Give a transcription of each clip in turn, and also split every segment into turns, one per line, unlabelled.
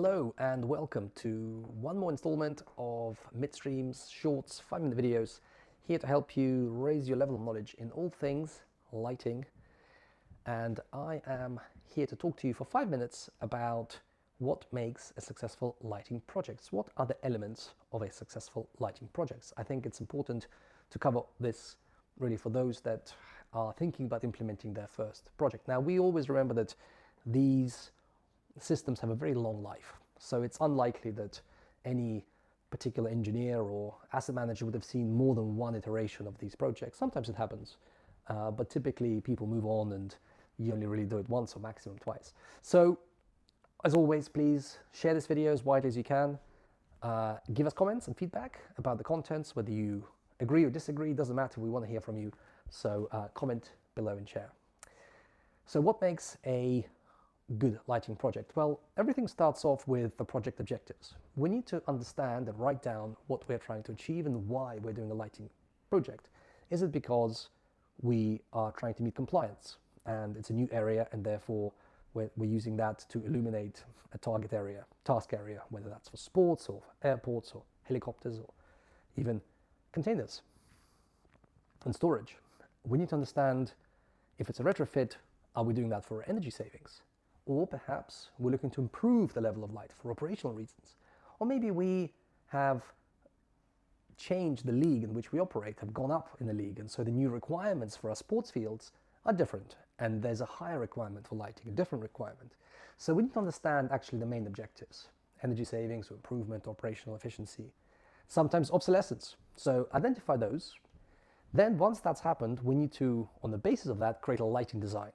Hello and welcome to one more installment of Midstream's shorts 5-minute videos, here to help you raise your level of knowledge in all things lighting. And I am here to talk to you for 5 minutes about what makes a successful lighting project. What are the elements of a successful lighting project? I think it's important to cover this really for those that are thinking about implementing their first project. Now, we always remember that these systems have a very long life, so it's unlikely that any particular engineer or asset manager would have seen more than one iteration of these projects. Sometimes it happens, but typically people move on and you only really do it once or maximum twice. So as always, please share this video as widely as you can. Give us comments and feedback about the contents, whether you agree or disagree, doesn't matter, we want to hear from you. So comment below and share. So what makes a good lighting project? Well, everything starts off with the project objectives. We need to understand and write down what we're trying to achieve and why we're doing a lighting project. Is it because we are trying to meet compliance and it's a new area and therefore we're using that to illuminate a target area, task area, whether that's for sports or airports or helicopters or even containers and storage? We need to understand if it's a retrofit, are we doing that for energy savings? Or perhaps we're looking to improve the level of light for operational reasons. Or maybe we have changed the league in which we operate, have gone up in the league, and so the new requirements for our sports fields are different, and there's a higher requirement for lighting, a different requirement. So we need to understand actually the main objectives: energy savings or improvement, operational efficiency, sometimes obsolescence. So identify those. Then once that's happened, we need to, on the basis of that, create a lighting design.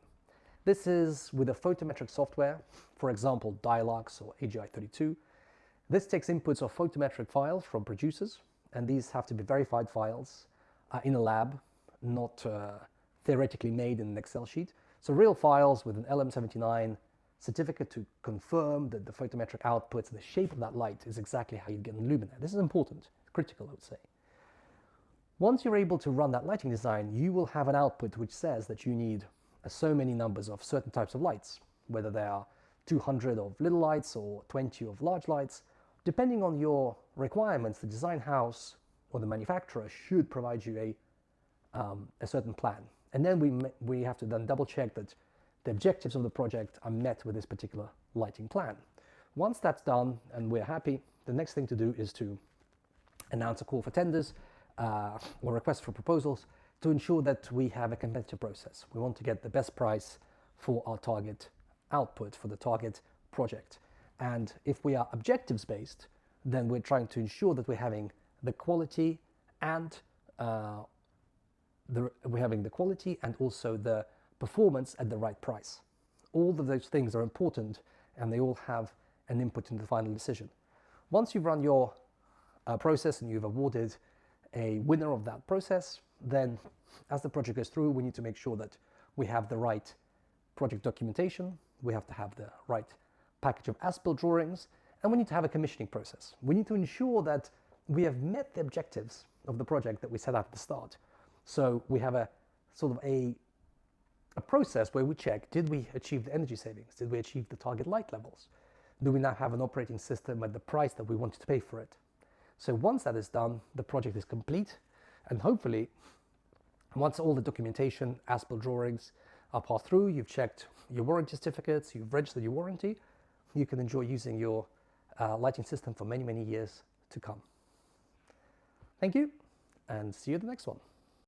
This is with a photometric software, for example, Dialux or AGI32. This takes inputs of photometric files from producers, and these have to be verified files in a lab, not theoretically made in an Excel sheet. So real files with an LM79 certificate to confirm that the photometric outputs and the shape of that light is exactly how you get an illuminator. This is important, critical, I would say. Once you're able to run that lighting design, you will have an output which says that you need so many numbers of certain types of lights, whether they are 200 of little lights or 20 of large lights. Depending on your requirements, the design house or the manufacturer should provide you a certain plan. And then we have to then double check that the objectives of the project are met with this particular lighting plan. Once that's done and we're happy, the next thing to do is to announce a call for tenders or request for proposals to ensure that we have a competitive process. We want to get the best price for our target output, for the target project. And if we are objectives based, then we're trying to ensure that we're having the quality and also the performance at the right price. All of those things are important and they all have an input in the final decision. Once you've run your process and you've awarded a winner of that process, then as the project goes through, we need to make sure that we have the right project documentation, we have to have the right package of as-built drawings, and we need to have a commissioning process. We need to ensure that we have met the objectives of the project that we set out at the start. So we have a sort of a process where we check, did we achieve the energy savings? Did we achieve the target light levels? Do we now have an operating system at the price that we wanted to pay for it? So once that is done, the project is complete, and hopefully once all the documentation, as-built drawings are passed through, you've checked your warranty certificates, you've registered your warranty, you can enjoy using your lighting system for many, many years to come. Thank you, and see you at the next one.